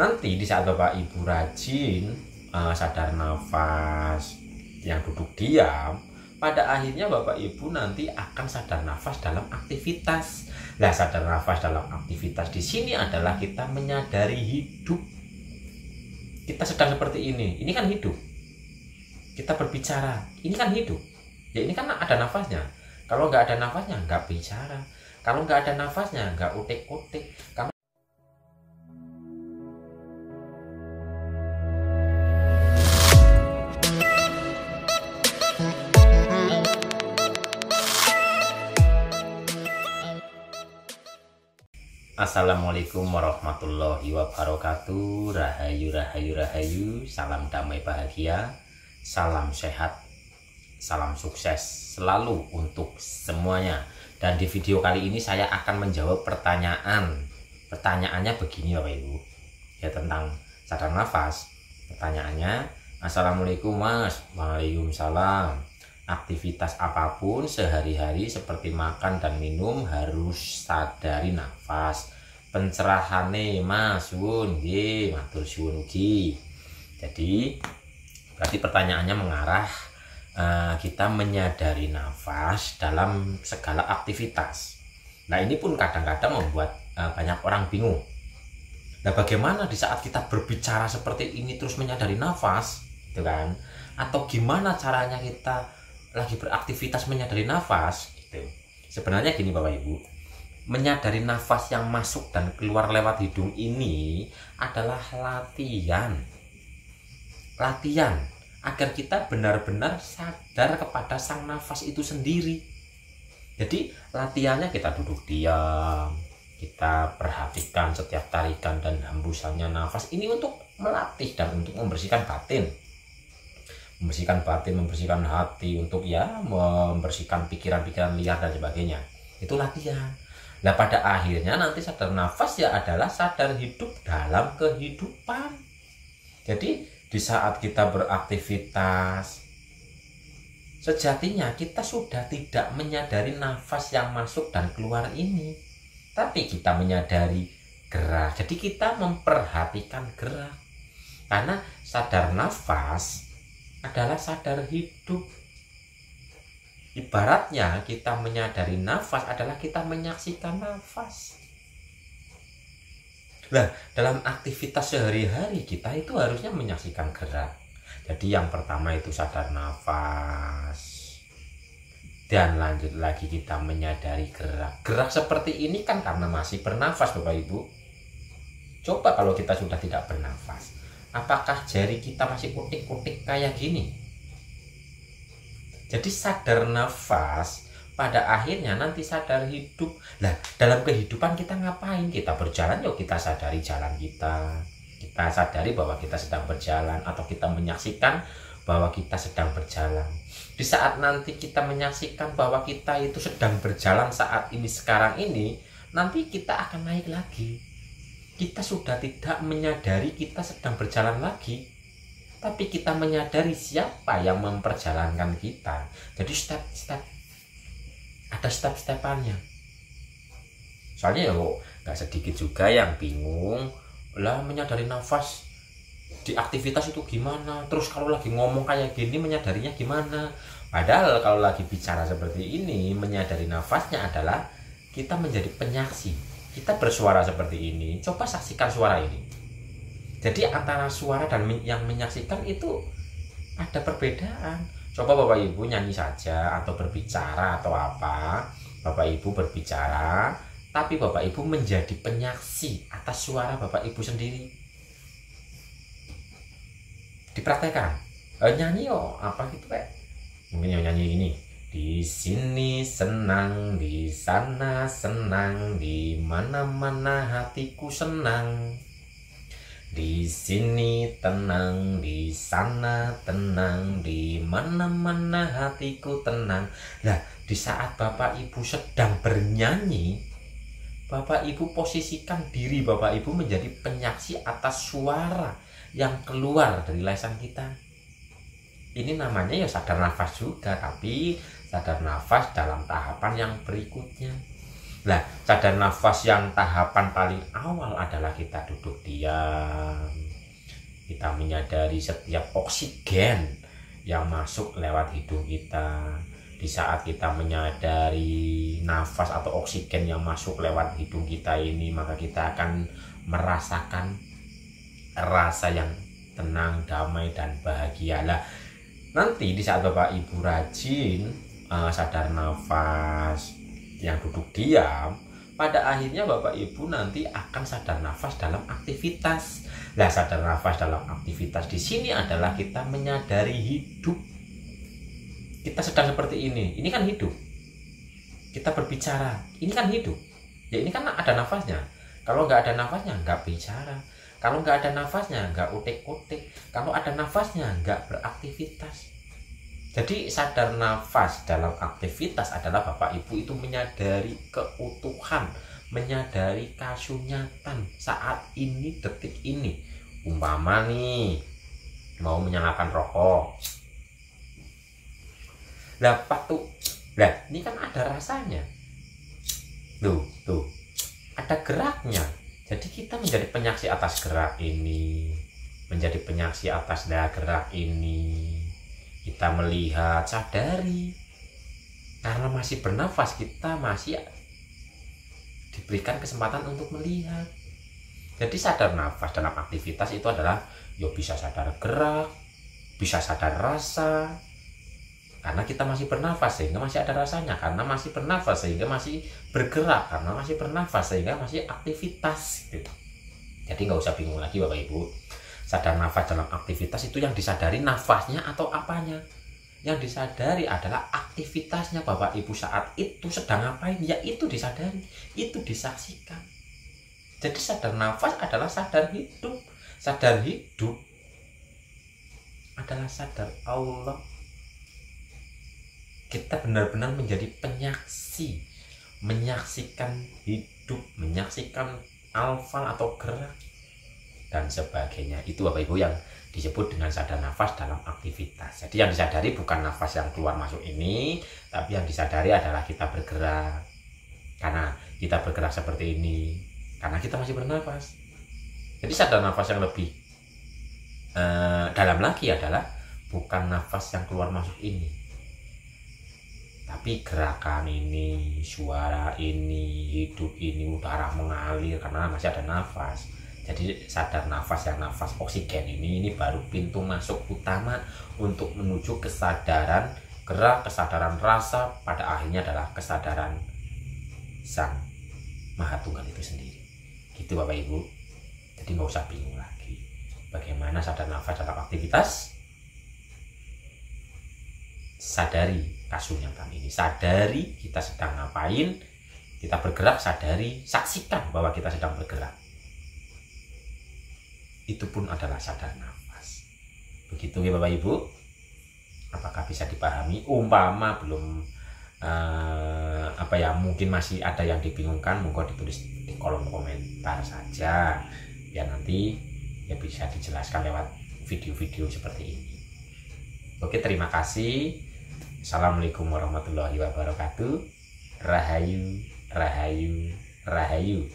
Nanti di saat Bapak Ibu rajin sadar nafas yang duduk diam, pada akhirnya Bapak Ibu nanti akan sadar nafas dalam aktivitas. Nah, sadar nafas dalam aktivitas di sini adalah kita menyadari hidup. Kita sedang seperti ini kan hidup. Kita berbicara, ini kan hidup. Ya ini kan ada nafasnya. Kalau nggak ada nafasnya, nggak bicara. Kalau nggak ada nafasnya, nggak utik-utik. Assalamualaikum warahmatullahi wabarakatuh. Rahayu, rahayu, rahayu. Salam damai bahagia, salam sehat, salam sukses selalu untuk semuanya. Dan di video kali ini saya akan menjawab pertanyaan. Pertanyaannya begini Bapak Ibu, ya tentang sadar nafas. Pertanyaannya, Assalamualaikum Mas. Waalaikumsalam. Aktivitas apapun sehari-hari seperti makan dan minum harus sadari nafas. Pencerahane Mas Wun, nggih, matur suwun ugi. Jadi berarti pertanyaannya mengarah kita menyadari nafas dalam segala aktivitas. Nah, ini pun kadang-kadang membuat banyak orang bingung. Nah, bagaimana di saat kita berbicara seperti ini terus menyadari nafas, gitu kan? Atau gimana caranya kita lagi beraktivitas menyadari nafas gitu. Sebenarnya gini Bapak Ibu, menyadari nafas yang masuk dan keluar lewat hidung ini adalah latihan agar kita benar-benar sadar kepada sang nafas itu sendiri. Jadi latihannya kita duduk diam, kita perhatikan setiap tarikan dan hembusannya nafas ini untuk melatih dan untuk membersihkan batin, membersihkan hati, untuk ya membersihkan pikiran-pikiran liar dan sebagainya. Itu latihan. Nah, pada akhirnya nanti sadar nafas ya adalah sadar hidup dalam kehidupan. Jadi di saat kita beraktivitas, sejatinya kita sudah tidak menyadari nafas yang masuk dan keluar ini, tapi kita menyadari gerak. Jadi kita memperhatikan gerak, karena sadar nafas adalah sadar hidup. Ibaratnya kita menyadari nafas adalah kita menyaksikan nafas. Nah, dalam aktivitas sehari-hari kita itu harusnya menyaksikan gerak. Jadi yang pertama itu sadar nafas, dan lanjut lagi kita menyadari gerak. Gerak seperti ini kan karena masih bernafas Bapak Ibu. Coba kalau kita sudah tidak bernafas, apakah jari kita masih kutik-kutik kayak gini? Jadi sadar nafas pada akhirnya nanti sadar hidup. Nah, dalam kehidupan kita ngapain? Kita berjalan, yuk kita sadari jalan kita. Kita sadari bahwa kita sedang berjalan, atau kita menyaksikan bahwa kita sedang berjalan. Di saat nanti kita menyaksikan bahwa kita itu sedang berjalan saat ini, sekarang ini, nanti kita akan naik lagi. Kita sudah tidak menyadari kita sedang berjalan lagi, tapi kita menyadari siapa yang memperjalankan kita. Jadi ada step-stepannya. Soalnya ya kok nggak sedikit juga yang bingung lah menyadari nafas di aktivitas itu gimana, terus kalau lagi ngomong kayak gini menyadarinya gimana. Padahal kalau lagi bicara seperti ini, menyadari nafasnya adalah kita menjadi penyaksi. Kita bersuara seperti ini, coba saksikan suara ini. Jadi antara suara dan yang menyaksikan itu ada perbedaan. Coba Bapak Ibu nyanyi saja, atau berbicara atau apa, Bapak Ibu berbicara, tapi Bapak Ibu menjadi penyaksi atas suara Bapak Ibu sendiri. Dipraktekkan. Nyanyi apa gitu Pak? Mungkin nyanyi gini. Di sini senang, di sana senang, di mana-mana hatiku senang. Di sini tenang, di sana tenang, di mana-mana hatiku tenang. Nah, di saat Bapak Ibu sedang bernyanyi, Bapak Ibu posisikan diri Bapak Ibu menjadi penyaksi atas suara yang keluar dari lisan kita. Ini namanya ya sadar nafas juga, tapi sadar nafas dalam tahapan yang berikutnya. Nah, sadar nafas yang tahapan paling awal adalah kita duduk diam. Kita menyadari setiap oksigen yang masuk lewat hidung kita. Di saat kita menyadari nafas atau oksigen yang masuk lewat hidung kita ini, maka kita akan merasakan rasa yang tenang, damai, dan bahagia. Lah, nanti di saat Bapak Ibu rajin sadar nafas yang duduk diam, pada akhirnya Bapak Ibu nanti akan sadar nafas dalam aktivitas. Nah, sadar nafas dalam aktivitas di sini adalah kita menyadari hidup. Kita sedang seperti ini kan hidup. Kita berbicara, ini kan hidup. Ya, ini kan ada nafasnya. Kalau nggak ada nafasnya, nggak bicara. Kalau nggak ada nafasnya, nggak utik-utik. Kalau ada nafasnya, nggak beraktivitas. Jadi sadar nafas dalam aktivitas adalah Bapak Ibu itu menyadari keutuhan, menyadari kasunyatan saat ini, detik ini. Umpama nih mau menyalakan rokok, lah tuh, lah ini kan ada rasanya, tuh ada geraknya. Jadi kita menjadi penyaksi atas gerak ini, menjadi penyaksi atas gerak ini. Kita melihat, sadari, karena masih bernafas, kita masih diberikan kesempatan untuk melihat. Jadi sadar nafas dalam aktivitas itu adalah bisa sadar gerak, bisa sadar rasa, karena kita masih bernafas sehingga masih ada rasanya, karena masih bernafas sehingga masih bergerak, karena masih bernafas sehingga masih aktivitas gitu. Jadi nggak usah bingung lagi Bapak Ibu. Sadar nafas dalam aktivitas itu yang disadari nafasnya atau apanya. Yang disadari adalah aktivitasnya Bapak Ibu saat itu sedang ngapain, ya itu disadari, itu disaksikan. Jadi sadar nafas adalah sadar hidup. Sadar hidup adalah sadar Allah. Kita benar-benar menjadi penyaksi, menyaksikan hidup, menyaksikan alfa atau gerak dan sebagainya. Itu Bapak Ibu yang disebut dengan sadar nafas dalam aktivitas. Jadi yang disadari bukan nafas yang keluar masuk ini, tapi yang disadari adalah kita bergerak. Karena kita bergerak seperti ini, karena kita masih bernafas. Jadi sadar nafas yang lebih dalam lagi adalah bukan nafas yang keluar masuk ini, tapi gerakan ini, suara ini, hidup ini, udara mengalir karena masih ada nafas. Jadi sadar nafas yang nafas oksigen ini baru pintu masuk utama untuk menuju kesadaran gerak, kesadaran rasa, pada akhirnya adalah kesadaran Sang Maha Tunggal itu sendiri. Gitu Bapak Ibu. Jadi nggak usah bingung lagi. Bagaimana sadar nafas dalam aktivitas? Sadari kasunyatan ini. Sadari kita sedang ngapain, kita bergerak, sadari, saksikan bahwa kita sedang bergerak. Itu pun adalah sadar nafas. Begitu ya Bapak Ibu. Apakah bisa dipahami? Umpama belum mungkin masih ada yang dibingungkan, monggo ditulis di kolom komentar saja, biar nanti ya bisa dijelaskan lewat video-video seperti ini. Oke, terima kasih. Assalamualaikum warahmatullahi wabarakatuh. Rahayu, rahayu, rahayu.